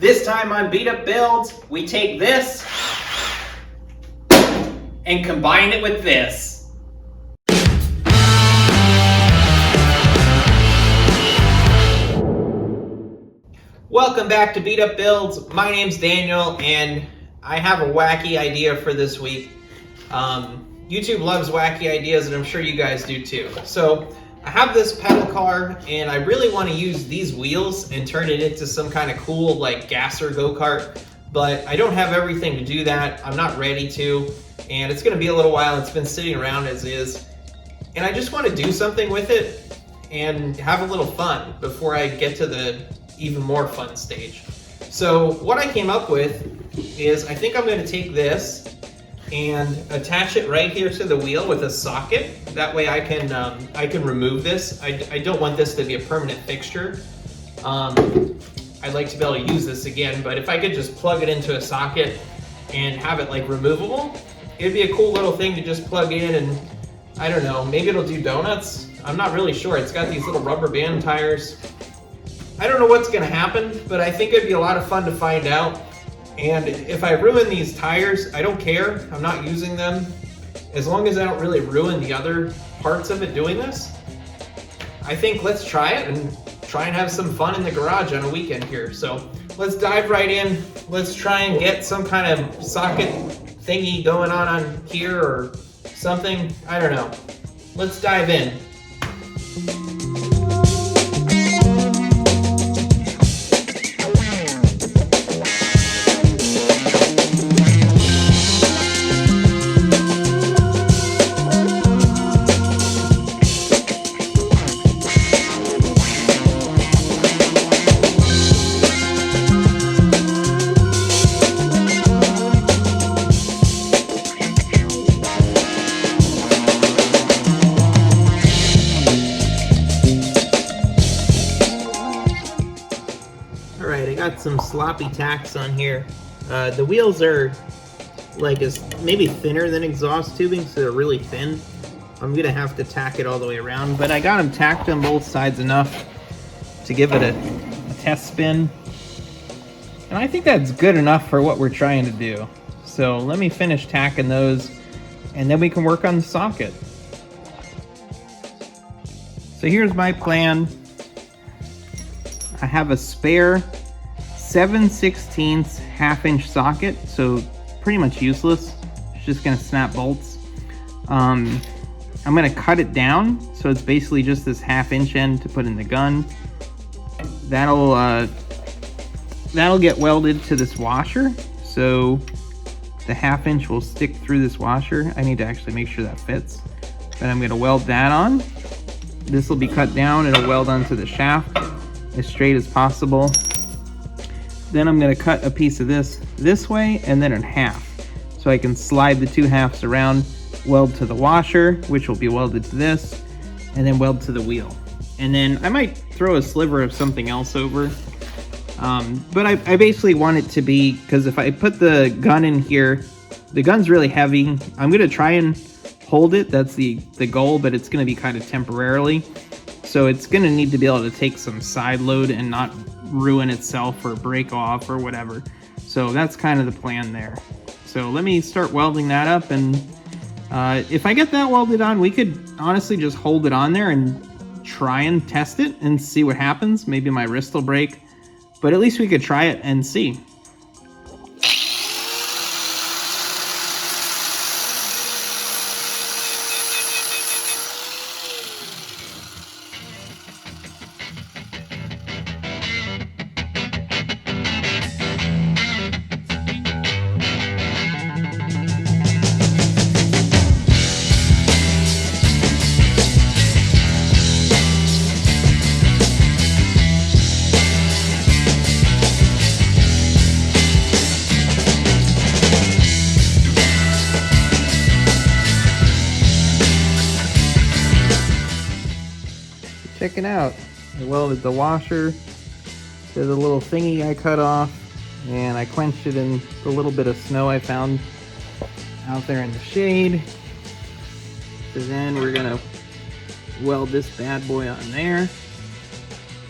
This time on Beat Up Builds, we take this and combine it with this. Welcome back to Beat Up Builds. My name's Daniel, and I have a wacky idea for this week. YouTube loves wacky ideas, and I'm sure you guys do too. So I have this pedal car, and I really want to use these wheels and turn it into some kind of cool like gasser go-kart, but I don't have everything to do that. I'm not ready to, and it's going to be a little while. It's been sitting around as is, and I just want to do something with it and have a little fun before I get to the even more fun stage. So what I came up with is I think I'm going to take this and attach it right here to the wheel with a socket. That way I can remove this. I don't want this to be a permanent fixture. I'd like to be able to use this again, but if I could just plug it into a socket and have it like removable, it'd be a cool little thing to just plug in, and I don't know, maybe it'll do donuts. I'm not really sure. It's got these little rubber band tires. I don't know what's gonna happen, but I think it'd be a lot of fun to find out. And if I ruin these tires, I don't care. I'm not using them. As long as I don't really ruin the other parts of it doing this, I think let's try it and try and have some fun in the garage on a weekend here. So let's dive right in. Let's try and get some kind of socket thingy going on here or something. I don't know. Let's dive in. Got some sloppy tacks on here. The wheels are like maybe thinner than exhaust tubing, so they're really thin. I'm gonna have to tack it all the way around, but I got them tacked on both sides enough to give it a test spin, and I think that's good enough for what we're trying to do. So let me finish tacking those, and then we can work on the socket. So here's my plan. I have a spare 7/16 half-inch socket, so pretty much useless. It's just gonna snap bolts. I'm gonna cut it down, so it's basically just this half-inch end to put in the gun. That'll get welded to this washer, so the half-inch will stick through this washer. I need to actually make sure that fits, but I'm gonna weld that on. This will be cut down. It'll weld onto the shaft as straight as possible. Then I'm going to cut a piece of this way and then in half, so I can slide the two halves around, weld to the washer, which will be welded to this, and then weld to the wheel. And then I might throw a sliver of something else over, but I basically want it to be, because if I put the gun in here, the gun's really heavy. I'm going to try and hold it, that's the goal, but it's going to be kind of temporarily. So it's going to need to be able to take some side load and not ruin itself or break off or whatever. So that's kind of the plan there. So let me start welding that up, and if I get that welded on, we could honestly just hold it on there and try and test it and see what happens. Maybe my wrist will break, but at least we could try it and see. Check it out. I welded the washer to the little thingy I cut off, and I quenched it in the little bit of snow I found out there in the shade. So then we're gonna weld this bad boy on there,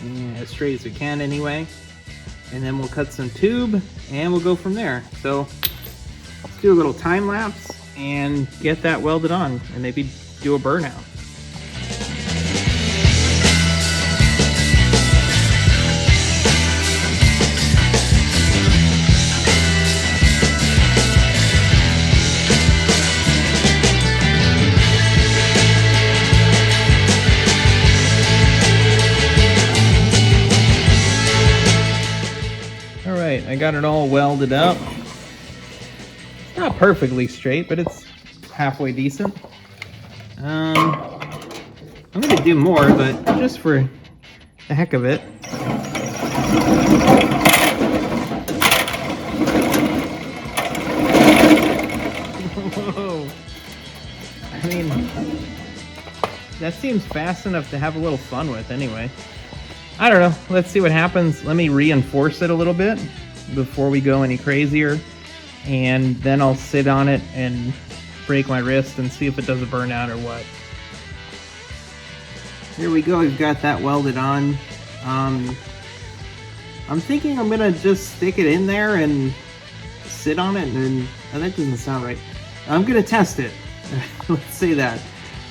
and as straight as we can anyway. and then we'll cut some tube and we'll go from there. So let's do a little time lapse and get that welded on and maybe do a burnout. I got it all welded up. It's not perfectly straight, but it's halfway decent. I'm gonna do more, but just for the heck of it. Whoa. I mean, that seems fast enough to have a little fun with anyway. I don't know, let's see what happens. Let me reinforce it a little bit before we go any crazier, and then I'll sit on it and break my wrist and see if it does a burnout or what. Here we go, we've got that welded on. I'm thinking I'm gonna just stick it in there and sit on it, and oh, that doesn't sound right. I'm gonna test it. Let's say that.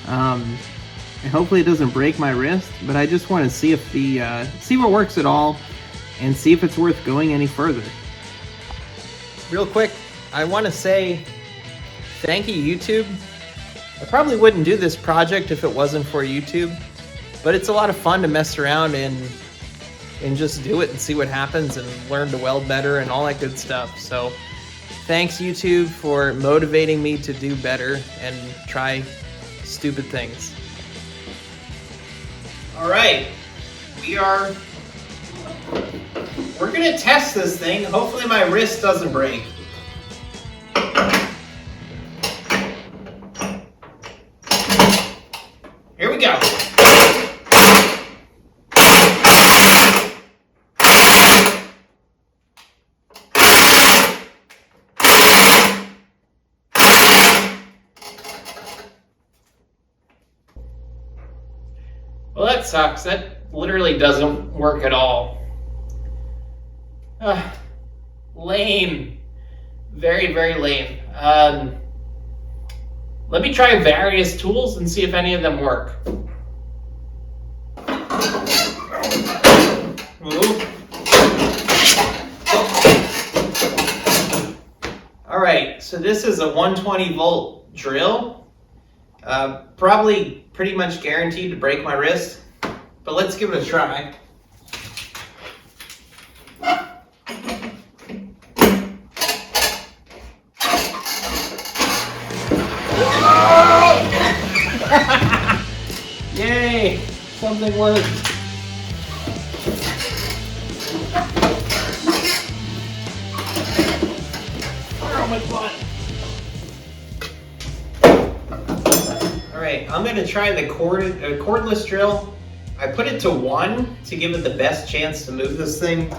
And hopefully it doesn't break my wrist, but I just want to see if the see what works at all and see if it's worth going any further. Real quick, I want to say thank you, YouTube. I probably wouldn't do this project if it wasn't for YouTube, but it's a lot of fun to mess around and just do it and see what happens and learn to weld better and all that good stuff. So thanks, YouTube, for motivating me to do better and try stupid things. All right, we're gonna test this thing. Hopefully my wrist doesn't break. Here we go. Well, that sucks. That literally doesn't work at all. Lame. Very, very lame. Let me try various tools and see if any of them work. All right, so this is a 120 volt drill. Probably pretty much guaranteed to break my wrist, but let's give it a try. Yay, something worked. Oh my butt. Alright, I'm going to try the cordless drill. I put it to 1 to give it the best chance to move this thing.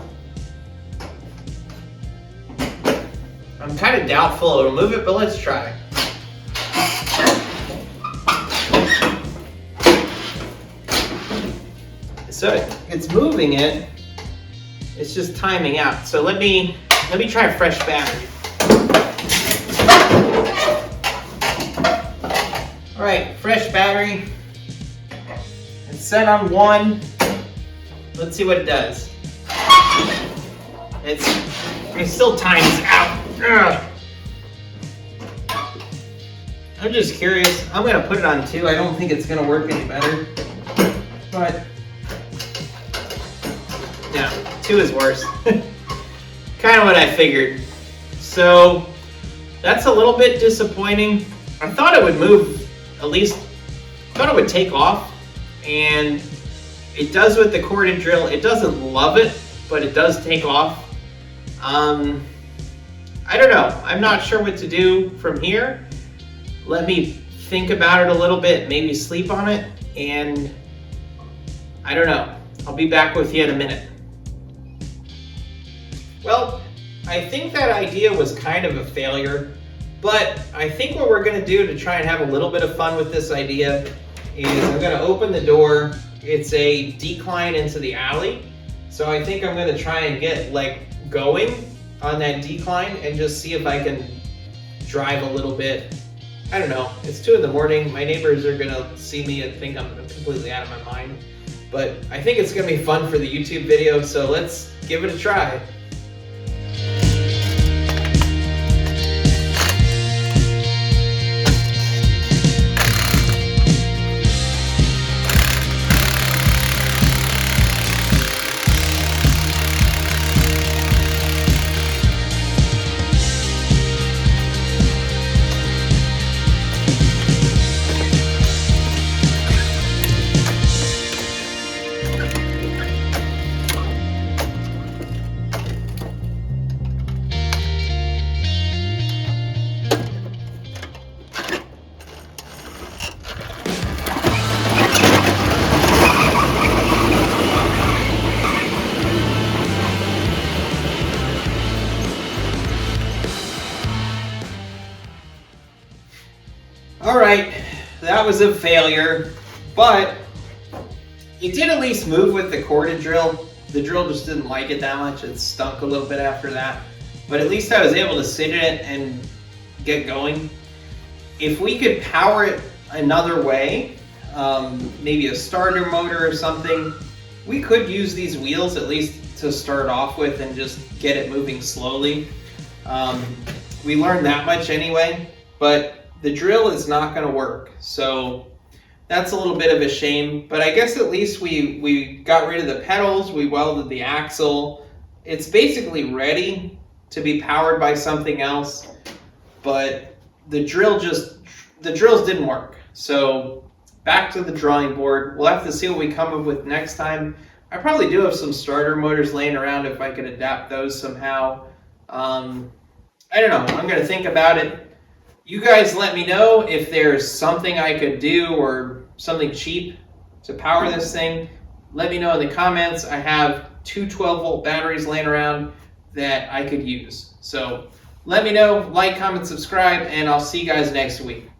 I'm kind of doubtful it'll move it, but let's try. So it's moving it, it's just timing out. So let me try a fresh battery. All right, fresh battery. It's set on 1. Let's see what it does. It still times out. Ugh. I'm just curious. I'm gonna put it on 2. I don't think it's gonna work any better, but yeah, 2 is worse. Kind of what I figured. So that's a little bit disappointing. I thought it would move, at least, I thought it would take off, and it does with the corded drill. It doesn't love it, but it does take off. I don't know. I'm not sure what to do from here. Let me think about it a little bit, maybe sleep on it, and I don't know. I'll be back with you in a minute. Well, I think that idea was kind of a failure, but I think what we're gonna do to try and have a little bit of fun with this idea is I'm gonna open the door. It's a decline into the alley. So I think I'm gonna try and get like going on that decline and just see if I can drive a little bit. I don't know, it's 2 in the morning. My neighbors are gonna see me and think I'm completely out of my mind. But I think it's gonna be fun for the YouTube video, so let's give it a try. All right, that was a failure, but it did at least move with the corded drill. The drill just didn't like it that much. It stunk a little bit after that, but at least I was able to sit in it and get going. If we could power it another way, maybe a starter motor or something, we could use these wheels at least to start off with and just get it moving slowly. We learned that much anyway, but the drill is not going to work, so that's a little bit of a shame. But I guess at least we got rid of the pedals, we welded the axle. It's basically ready to be powered by something else, but the drills didn't work. So back to the drawing board. We'll have to see what we come up with next time. I probably do have some starter motors laying around if I could adapt those somehow. I don't know, I'm going to think about it. You guys let me know if there's something I could do or something cheap to power this thing. Let me know in the comments. I have 2 12-volt batteries laying around that I could use. So let me know, like, comment, subscribe, and I'll see you guys next week.